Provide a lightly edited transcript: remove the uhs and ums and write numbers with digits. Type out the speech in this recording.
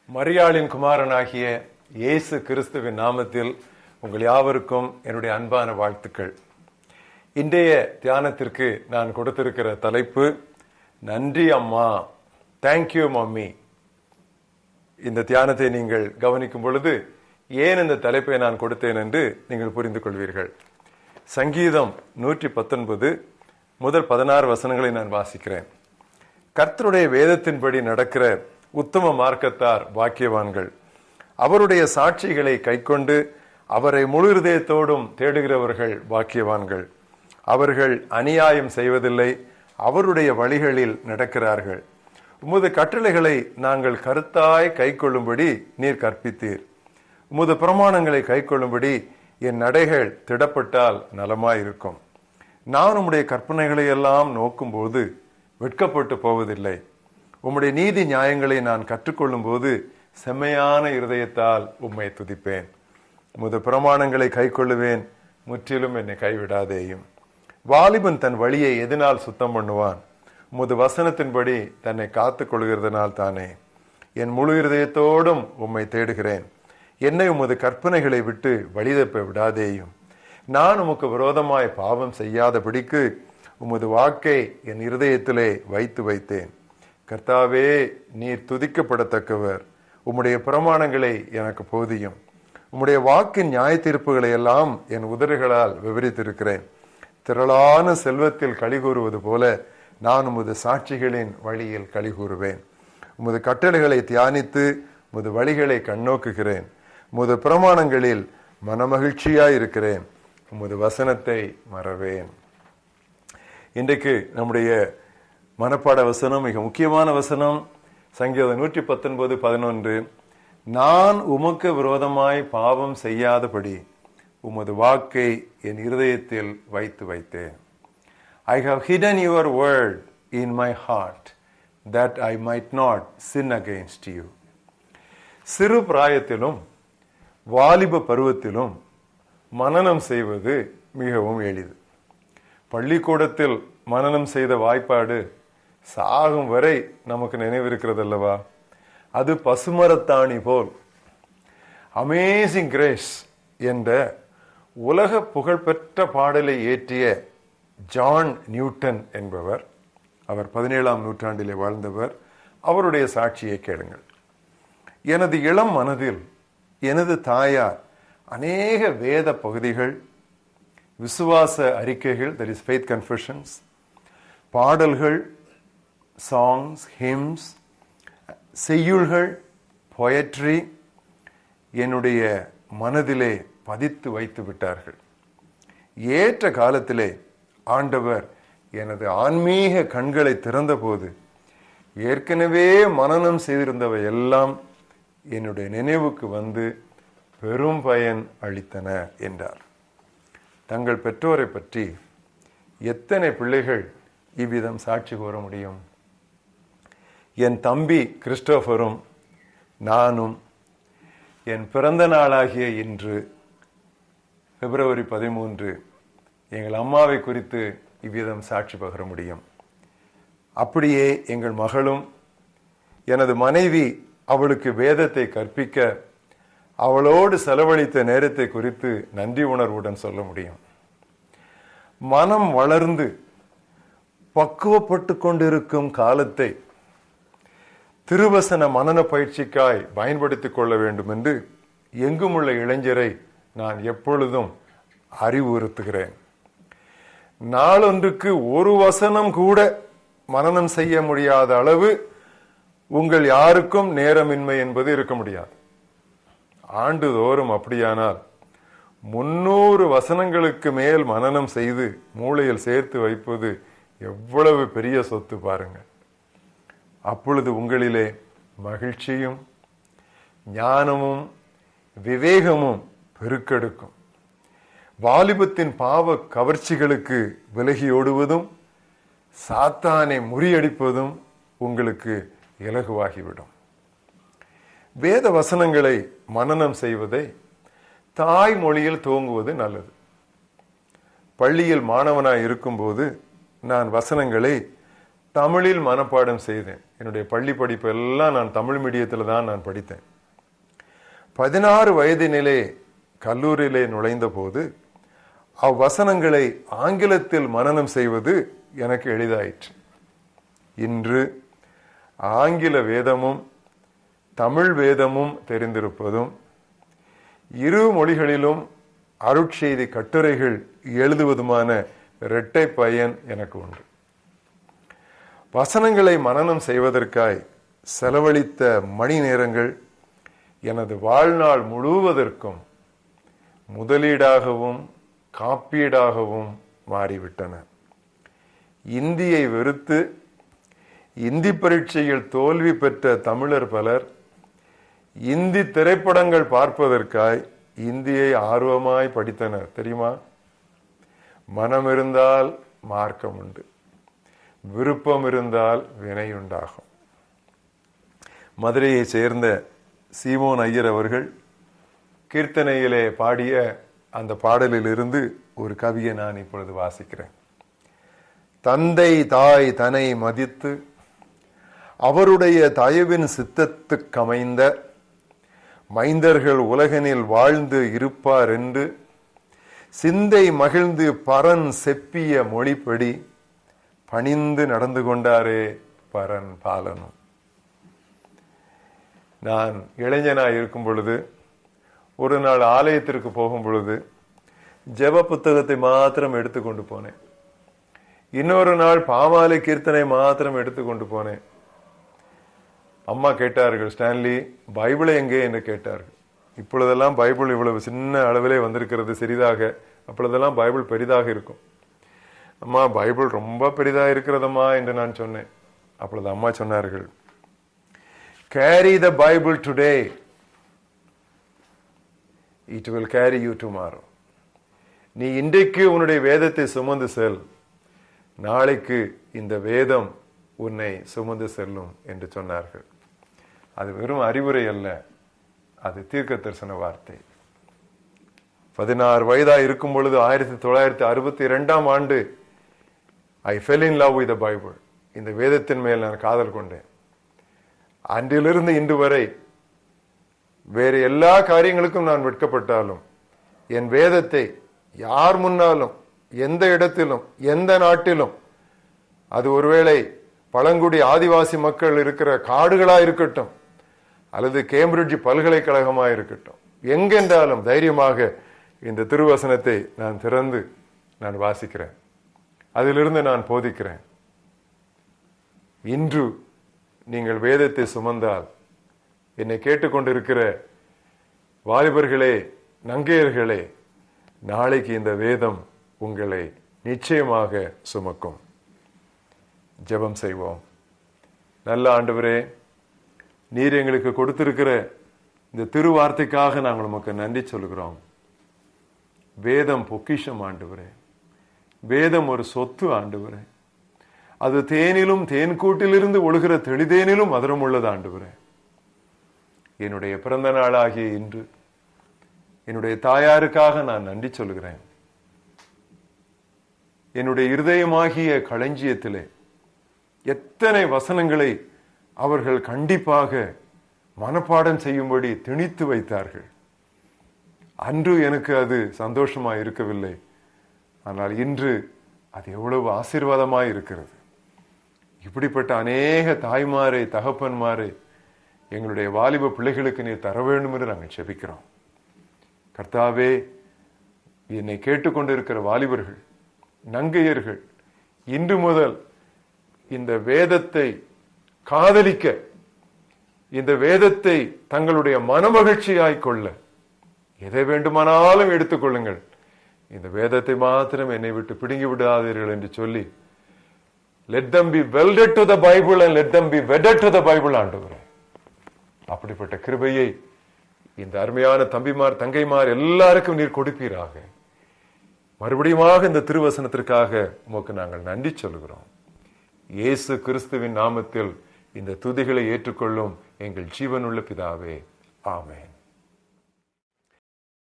மரியாளின் குமாரனாகிய இயேசு கிறிஸ்துவின் நாமத்தில் உங்கள் யாவருக்கும் என்னுடைய அன்பான வாழ்த்துக்கள். இன்றைய தியானத்திற்கு நான் கொடுத்திருக்கிற தலைப்பு, நன்றி அம்மா, தேங்க்யூ மம்மி. இந்த தியானத்தை நீங்கள் கவனிக்கும் பொழுது ஏன் இந்த தலைப்பை நான் கொடுத்தேன் என்று நீங்கள் புரிந்து கொள்வீர்கள். சங்கீதம் 119 முதல் 16 வசனங்களை நான் வாசிக்கிறேன். கர்த்தருடைய வேதத்தின்படி நடக்கிற உத்தம மார்க்கத்தார் பாக்கியவான்கள். அவருடைய சாட்சிகளை கைக்கொண்டு அவரை முழு இதயத்தோடும் தேடுகிறவர்கள் பாக்கியவான்கள். அவர்கள் அநியாயம் செய்வதில்லை, அவருடைய வழிகளில் நடக்கிறார்கள். உமது கட்டளைகளை நாங்கள் கருத்தாய் கைக்கொள்ளும்படி நீர் கற்பித்தீர். உமது பிரமாணங்களை கைக்கொள்ளும்படி என் நடைகள் திடப்பட்டால் நலமாயிருக்கும். நான் உம்முடைய கற்பனைகளை எல்லாம் நோக்கும் போது வெட்கப்பட்டு போவதில்லை. உம்முடைய நீதி நியாயங்களை நான் கற்றுக்கொள்ளும் போது செம்மையான இருதயத்தால் உம்மை துதிப்பேன். உமது பிரமாணங்களை கைக்கொள்ளுவேன், முற்றிலும் என்னை கைவிடாதேயும். வாலிபன் தன் வழியை எதனால் சுத்தம் பண்ணுவான்? உமது வசனத்தின்படி தன்னை காத்துக் கொள்கிறதுனால் தானே. என் முழு இருதயத்தோடும் உம்மை தேடுகிறேன். என்னை உமது கற்பனைகளை விட்டு வழிதப்ப விடாதேயும். நான் உமக்கு விரோதமாய் பாவம் செய்யாதபடிக்கு உமது வாக்கை என் இருதயத்திலே வைத்தேன். கர்த்தாவே, நீர் துதிக்கப்படத்தக்கவர். உம்முடைய பிரமாணங்களை எனக்கு போதியும். உம்முடைய வாக்கின் நியாய தீர்ப்புகளை எல்லாம் என் உதடுகளால் விவரித்திருக்கிறேன். திரளான செல்வத்தில் களி கூறுவது போல நான் உமது சாட்சிகளின் வழியில் களி கூறுவேன். உமது கட்டளைகளை தியானித்து உமது வழிகளை கண்ணோக்குகிறேன். உமது பிரமாணங்களில் மனமகிழ்ச்சியாயிருக்கிறேன். உமது வசனத்தை மறவேன். இன்றைக்கு நம்முடைய மனப்பாட வசனம் மிக முக்கியமான வசனம். சங்கீதம் 119:11. நான் உமக்கு விரோதமாய் பாவம் செய்யாதபடி உமது வாக்கை என் இருதயத்தில் வைத்தேன். I have hidden your word in my heart that I might not sin against you. சிறு பிராயத்திலும் வாலிப பருவத்திலும் மனனம் செய்வது மிகவும் எளிது. பள்ளிக்கூடத்தில் மனனம் செய்த வாய்ப்பாடு சாகும் வரை நமக்கு நினைவிருக்கிறது அல்லவா? அது பசுமரத்தாணி போல். அமேசிங் கிரேஸ் என்ற உலக புகழ்பெற்ற பாடலை இயற்றிய ஜான் நியூட்டன் என்பவர், அவர் 17ஆம் நூற்றாண்டிலே வாழ்ந்தவர். அவருடைய சாட்சியை கேளுங்கள். எனது இளம் மனதில் எனது தாயார் அநேக வேத பகுதிகள், விசுவாச அறிக்கைகள், that is faith confessions, பாடல்கள், songs, hymns, செய்யுள்கள், poetry என்னுடைய மனதிலே பதித்து வைத்து விட்டார்கள். ஏற்ற காலத்திலே ஆண்டவர் எனது ஆன்மீக கண்களை திறந்த போது ஏற்கனவே மனனம் செய்திருந்தவை எல்லாம் என்னுடைய நினைவுக்கு வந்து பெரும் பயன் அளித்தன என்றார். தங்கள் பெற்றோரை பற்றி எத்தனை பிள்ளைகள் இவ்விதம் சாட்சி கூற முடியும்? என் தம்பி கிறிஸ்டோபரும் நானும் என் பிறந்த நாளாகிய இன்று பிப்ரவரி 13 எங்கள் அம்மாவை குறித்து இவ்விதம் சாட்சி பகர முடியும். அப்படியே எங்கள் மகளும், எனது மனைவி அவளுக்கு வேதத்தை கற்பிக்க அவளோடு செலவழித்த நேரத்தை குறித்து நன்றி உணர்வுடன் சொல்ல முடியும். மனம் வளர்ந்து பக்குவப்பட்டு கொண்டிருக்கும் காலத்தை திருவசன மனன பயிற்சிக்காய் பயன்படுத்திக் கொள்ள வேண்டும் என்று எங்குமுள்ள இளைஞரை நான் எப்பொழுதும் அறிவுறுத்துகிறேன். நாளொன்றுக்கு ஒரு வசனம் கூட மனனம் செய்ய முடியாத அளவு உங்கள் யாருக்கும் நேரமின்மை என்பது இருக்க முடியாது. ஆண்டுதோறும் அப்படியானால் 300 வசனங்களுக்கு மேல் மனனம் செய்து மூளையில் சேர்த்து வைப்பது எவ்வளவு பெரிய சொத்து பாருங்க. அப்பொழுது உங்களிலே மகிழ்ச்சியும் ஞானமும் விவேகமும் பெருக்கெடுக்கும். வாலிபத்தின் பாவ கவர்ச்சிகளுக்கு விலகி ஓடுவதும் சாத்தானை முறியடிப்பதும் உங்களுக்கு இலகுவாகிவிடும். வேத வசனங்களை மனனம் செய்வதை தாய்மொழியில் துவங்குவது நல்லது. பள்ளியில் மாணவனாய் இருக்கும்போது நான் வசனங்களை தமிழில் மனப்பாடம் செய்தேன். என்னுடைய பள்ளி படிப்பு எல்லாம் நான் தமிழ் மீடியத்தில் தான் நான் படித்தேன். 16 வயதினிலே கல்லூரியிலே நுழைந்த போது அவ்வசனங்களை ஆங்கிலத்தில் மனனம் செய்வது எனக்கு எளிதாயிற்று. இன்று ஆங்கில வேதமும் தமிழ் வேதமும் தெரிந்திருப்பதும், இரு மொழிகளிலும் அருட்செய்தி கட்டுரைகள் எழுதுவதுமான இரட்டை பயன் எனக்கு உண்டு. வசனங்களை மனனம் செய்வதற்காய் செலவழித்த மணி நேரங்கள் எனது வாழ்நாள் முழுவதற்கும் முதலீடாகவும் காப்பீடாகவும் மாறிவிட்டன. இந்தியை வெறுத்து இந்தி பரீட்சையில் தோல்வி பெற்ற தமிழர் பலர் இந்தி திரைப்படங்கள் பார்ப்பதற்காய் இந்தியை ஆர்வமாய் படித்தனர். தெரியுமா? மனம் இருந்தால் மார்க்கம் உண்டு, விருப்பம் இருந்தால் வினை உண்டாகும். மதுரையை சேர்ந்த சீமோன் ஐயர் அவர்கள் கீர்த்தனையிலே பாடிய அந்த பாடலில் இருந்து ஒரு கவியை நான் இப்பொழுது வாசிக்கிறேன். தந்தை தாய் தன்னை மதித்து அவருடைய தயவின் சித்தத்துக்கமைந்த மைந்தர்கள் உலகனில் வாழ்ந்து இருப்பார் என்று சிந்தை மகிழ்ந்து பரன் செப்பிய மொழிப்படி பணிந்து நடந்து கொண்டாரே பரன் பாலனும். நான் இளைஞனாய் இருக்கும் பொழுது ஒரு நாள் ஆலயத்திற்கு போகும் பொழுது ஜெப புத்தகத்தை மாத்திரம் எடுத்துக்கொண்டு போனேன். இன்னொரு நாள் பாமாலை கீர்த்தனை மாத்திரம் எடுத்துக்கொண்டு போனேன். அம்மா கேட்டார்கள், ஸ்டான்லி பைபிளை எங்கே என்று கேட்டார்கள். இப்பொழுதெல்லாம் பைபிள் இவ்வளவு சின்ன அளவிலே வந்திருக்கிறது, சிறிதாக. அப்பொழுதெல்லாம் பைபிள் பெரிதாக இருக்கும். அம்மா பைபிள் ரொம்ப பெரிதாக இருக்கிறதம்மா என்று நான் சொன்னேன். அப்பொழுது அம்மா சொன்னார்கள், carry the Bible today, it will carry you tomorrow. நீ இன்றைக்கு உன்னுடைய வேதத்தை சுமந்து செல், நாளைக்கு இந்த வேதம் உன்னை சுமந்து செல்லும் என்று சொன்னார்கள். அது வெறும் அறிவுரை அல்ல, அது தீர்க்க தரிசன வார்த்தை. 16 வயதா இருக்கும் பொழுது 1962ஆம் ஆண்டு I fell in love with the Bible. இந்த வேதத்தின் மேல் நான் காதல் கொண்டேன். அன்றிலிருந்து இன்று வரை வேறு எல்லா காரியங்களுக்கும் நான் வெட்கப்பட்டாலும் என் வேதத்தை யார் முன்னாலும், எந்த இடத்திலும், எந்த நாட்டிலும், அது ஒருவேளை பழங்குடி ஆதிவாசி மக்கள் இருக்கிற காடுகளா இருக்கட்டும் அல்லது கேம்பிரிட்ஜ் பல்கலைக்கழகமா இருக்கட்டும், எங்கென்றாலும் தைரியமாக இந்த திருவசனத்தை நான் திறந்து நான் வாசிக்கிறேன், அதிலிருந்து நான் போதிக்கிறேன். இன்று நீங்கள் வேதத்தை சுமந்தால், என்னை கேட்டுக்கொண்டிருக்கிற வாலிபர்களே, நங்கையர்களே, நாளைக்கு இந்த வேதம் உங்களை நிச்சயமாக சுமக்கும். ஜெபம் செய்வோம். நல்ல ஆண்டவரே, நீர் எங்களுக்கு கொடுத்திருக்கிற இந்த திருவார்த்தைக்காக நாங்கள் உமக்கு நன்றி சொல்கிறோம். வேதம் பொக்கிஷம் ஆண்டவரே, வேதம் ஒரு சொத்து ஆண்டவரே. அது தேனிலும் தேன்கூட்டிலிருந்து ஒழுகிற தெளிதேனிலும் மதுரம் உள்ளது ஆண்டவரே. என்னுடைய பிறந்த நாளாகிய இன்று என்னுடைய தாயாருக்காக நான் நன்றி சொல்கிறேன். என்னுடைய இருதயமாகிய களஞ்சியத்திலே எத்தனை வசனங்களை அவர்கள் கண்டிப்பாக மனப்பாடம் செய்யும்படி திணித்து வைத்தார்கள். அன்று எனக்கு அது சந்தோஷமாய் இருக்கவில்லை, ஆனால் இன்று அது எவ்வளவு ஆசீர்வாதமாய் இருக்கிறது. இப்படிப்பட்ட அநேக தாய்மாரை, தகப்பன்மாரை எங்களுடைய வாலிப பிள்ளைகளுக்கு நீர் தர வேண்டும் என்று நாங்கள் செபிக்கிறோம். கர்த்தாவே, என்னை கேட்டுக்கொண்டிருக்கிற வாலிபர்கள், நங்கையர்கள் இன்று முதல் இந்த வேதத்தை காதலிக்க, இந்த வேதத்தை தங்களுடைய மனமகிழ்ச்சியாய் கொள்ள எதை வேண்டுமானாலும் எடுத்துக்கொள்ளுங்கள், இந்த வேதத்தை மாத்திரம் என்னை விட்டு பிடுங்கி விடாதீர்கள் என்று சொல்லி, let them be welded to the Bible and let them be wedded to the Bible ஆண்டவரே. அப்படிப்பட்ட கிருபையை இந்த அருமையான தம்பிமார், தங்கைமார் எல்லாருக்கும் நீர் கொடுப்பீராக. மறுபடியுமாக இந்த திருவசனத்திற்காக உமக்கு நாங்கள் நன்றி சொல்கிறோம். இயேசு கிறிஸ்துவின் நாமத்தில் இந்த துதிகளை ஏற்றுக்கொள்ளும் எங்கள் ஜீவனுள்ள பிதாவே, ஆமென்.